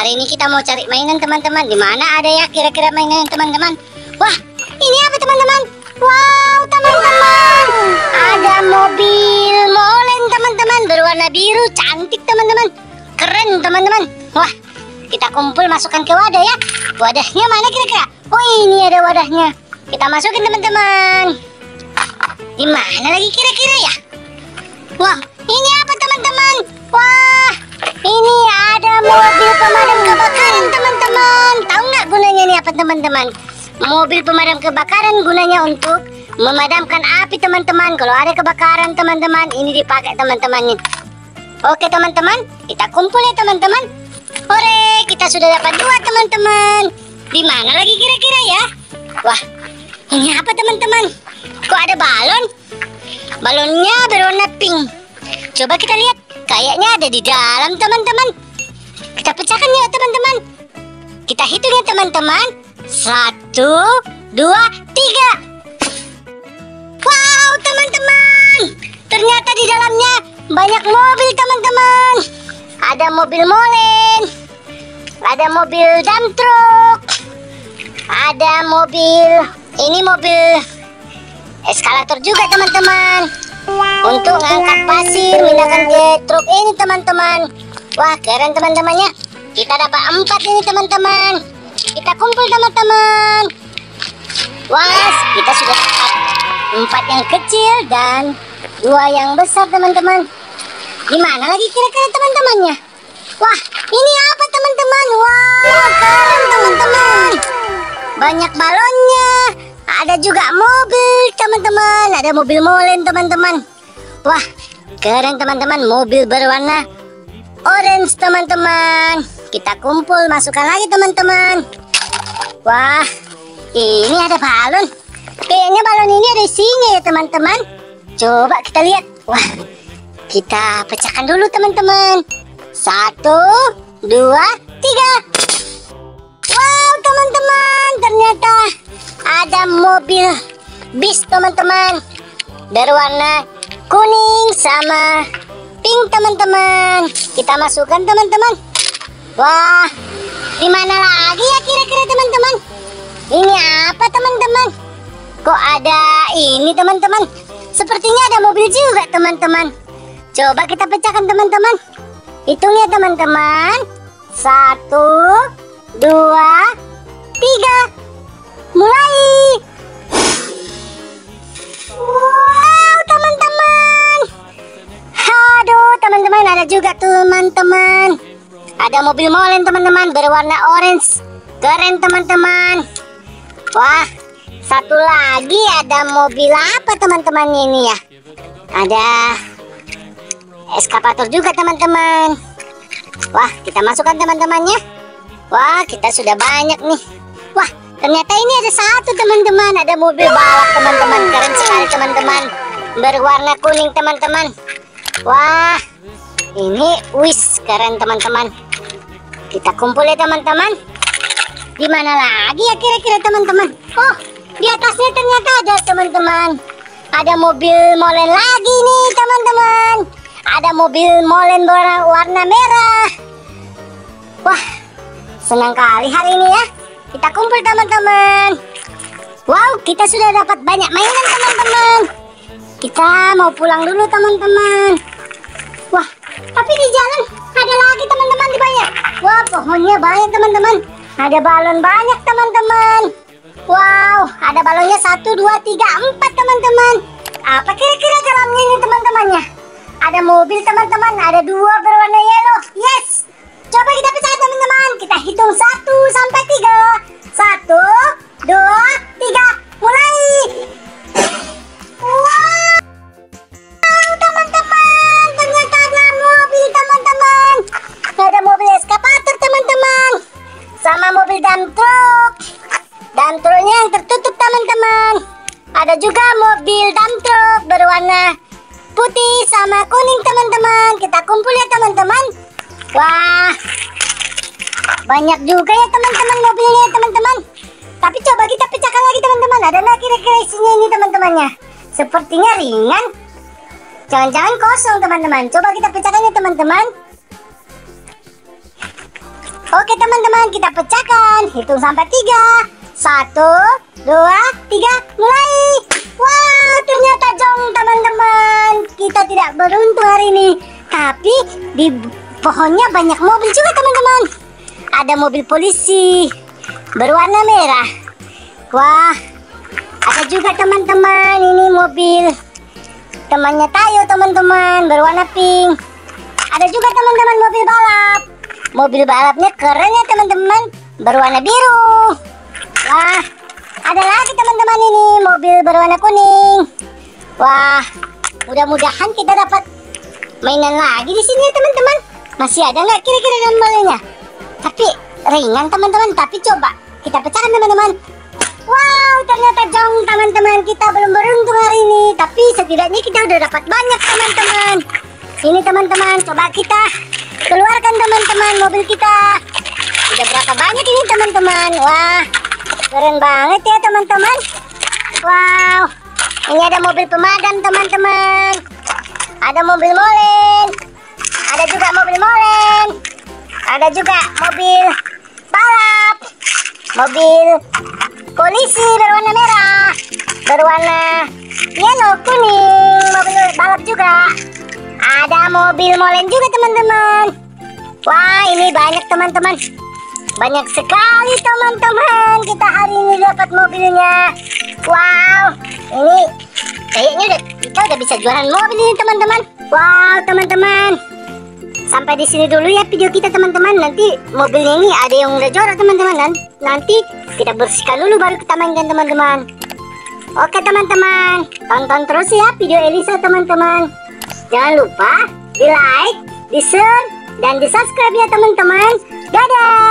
Hari ini kita mau cari mainan teman-teman. Di mana ada ya kira-kira mainan teman-teman? Wah, ini apa teman-teman? Wow, teman-teman, ada mobil-mobilan teman-teman, berwarna biru, cantik teman-teman, keren teman-teman. Wah, kita kumpul masukkan ke wadah ya. Wadahnya mana kira-kira? Oh, ini ada wadahnya. Kita masukin teman-teman. Di mana lagi kira-kira ya? Wah, ini apa teman-teman? Wah, ini ada mobil pemadam kebakaran teman-teman. Tahu nggak gunanya ini apa teman-teman? Mobil pemadam kebakaran gunanya untuk memadamkan api teman-teman. Kalau ada kebakaran teman-teman, ini dipakai teman-teman. Oke teman-teman, kita kumpul ya teman-teman. Hore, kita sudah dapat 2 teman-teman. Di mana lagi kira-kira ya? Wah, ini apa teman-teman? Kok ada balon? Balonnya berwarna pink. Coba kita lihat, kayaknya ada di dalam teman-teman. Kita pecahkan ya teman-teman. Kita hitung ya teman-teman. 1, 2, 3. Wow teman-teman, ternyata di dalamnya banyak mobil teman-teman. Ada mobil molen, ada mobil dump truck, ada mobil, ini mobil eskalator juga teman-teman, untuk ngangkat pasir, pindahkan ke truk ini teman-teman. Wah, keren teman-temannya. Kita dapat 4 ini teman-teman. Kita kumpul teman-teman. Wah, kita sudah dapat 4 yang kecil dan 2 yang besar teman-teman. Gimana lagi kira-kira teman-temannya? Wah, ini apa teman-teman? Wah, keren teman-teman. Banyak balonnya. Ada juga mobil teman-teman. Ada mobil molen teman-teman. Wah, keren teman-teman. Mobil berwarna orange teman-teman. Kita kumpul, masukkan lagi teman-teman. Wah, ini ada balon. Kayaknya balon ini ada isinya ya teman-teman. Coba kita lihat. Wah, kita pecahkan dulu teman-teman. 1, 2, 3. Wow teman-teman, ternyata ada mobil bis teman-teman, berwarna kuning sama pink teman-teman. Kita masukkan teman-teman. Wah, di mana lagi ya kira-kira teman-teman? Ini apa teman-teman? Kok ada ini teman-teman? Sepertinya ada mobil juga teman-teman. Coba kita pecahkan teman-teman. Hitung ya teman-teman. 1, 2, 3. Mulai. Wow teman-teman. Aduh teman-teman, ada juga teman-teman. Ada mobil molen teman-teman, berwarna orange. Keren teman-teman. Wah, satu lagi ada mobil apa teman-teman ini ya? Ada eskavator juga teman-teman. Wah, kita masukkan teman-temannya. Wah, kita sudah banyak nih. Wah, ternyata ini ada 1 teman-teman. Ada mobil balap teman-teman. Keren sekali teman-teman. Berwarna kuning teman-teman. Wah, ini wis keren teman-teman. Kita kumpul ya teman-teman. Di mana lagi ya kira-kira teman-teman? Oh, di atasnya ternyata ada teman-teman. Ada mobil molen lagi nih teman-teman. Ada mobil molen warna merah. Wah, senang kali hari ini ya. Kita kumpul teman-teman. Wow, kita sudah dapat banyak mainan teman-teman. Kita mau pulang dulu teman-teman. Wah, tapi di jalan ada lagi teman-teman di banyak. Wah, pohonnya banyak teman-teman. Ada balon banyak teman-teman. Wow, ada balonnya 1, 2, 3, 4 teman-teman. Apa kira-kira dalamnya ini teman-temannya? Ada mobil teman-teman, ada 2 berwarna yellow. Yes. Coba kita pecah teman-teman. Kita hitung 1 sampai 3. 1, 2, 3. Mulai. Wow teman-teman, ternyata ada mobil teman-teman. Ada mobil eskavator teman-teman, sama mobil dump truck. Dump trucknya yang tertutup teman-teman. Ada juga mobil dump truck berwarna putih sama kuning teman-teman. Kita kumpul ya teman-teman. Wah, banyak juga ya teman-teman mobilnya teman-teman. Tapi coba kita pecahkan lagi teman-teman. Ada nggak kira-kira isinya ini teman-temannya? Sepertinya ringan. Jangan-jangan kosong teman-teman. Coba kita pecahkan ya teman-teman. Oke teman-teman, kita pecahkan. Hitung sampai 3. 1, 2, 3, mulai. Wah, ternyata jong teman-teman. Kita tidak beruntung hari ini. Tapi di pohonnya banyak mobil juga teman-teman. Ada mobil polisi berwarna merah. Wah, ada juga teman-teman, ini mobil temannya Tayo teman-teman, berwarna pink. Ada juga teman-teman mobil balap. Mobil balapnya keren ya teman-teman, berwarna biru. Wah, ada lagi teman-teman ini mobil berwarna kuning. Wah, mudah-mudahan kita dapat mainan lagi di sini ya teman-teman. Masih ada nggak kira-kira gambarnya? Tapi ringan teman-teman. Tapi coba kita pecahkan teman-teman. Wow, ternyata jong teman-teman. Kita belum beruntung hari ini, tapi setidaknya kita udah dapat banyak teman-teman. Ini teman-teman, coba kita keluarkan teman-teman mobil kita. Udah berapa banyak ini teman-teman. Wah, keren banget ya teman-teman. Wow, ini ada mobil pemadam teman-teman. Ada mobil molen. Ada juga mobil molen. Ada juga mobil balap. Mobil polisi berwarna merah, berwarna yellow kuning. Mobil balap juga. Ada mobil molen juga teman-teman. Wah, ini banyak teman-teman. Banyak sekali teman-teman. Kita hari ini dapat mobilnya. Wow, ini kayaknya kita udah bisa jualan mobil ini teman-teman. Wow teman-teman, sampai di sini dulu ya video kita teman-teman. Nanti mobilnya ini ada yang udah jorok teman-teman. Nanti kita bersihkan dulu baru kita mainkan teman-teman. Oke teman-teman, tonton terus ya video Elisa teman-teman. Jangan lupa di like, di share, dan di subscribe ya teman-teman. Dadah.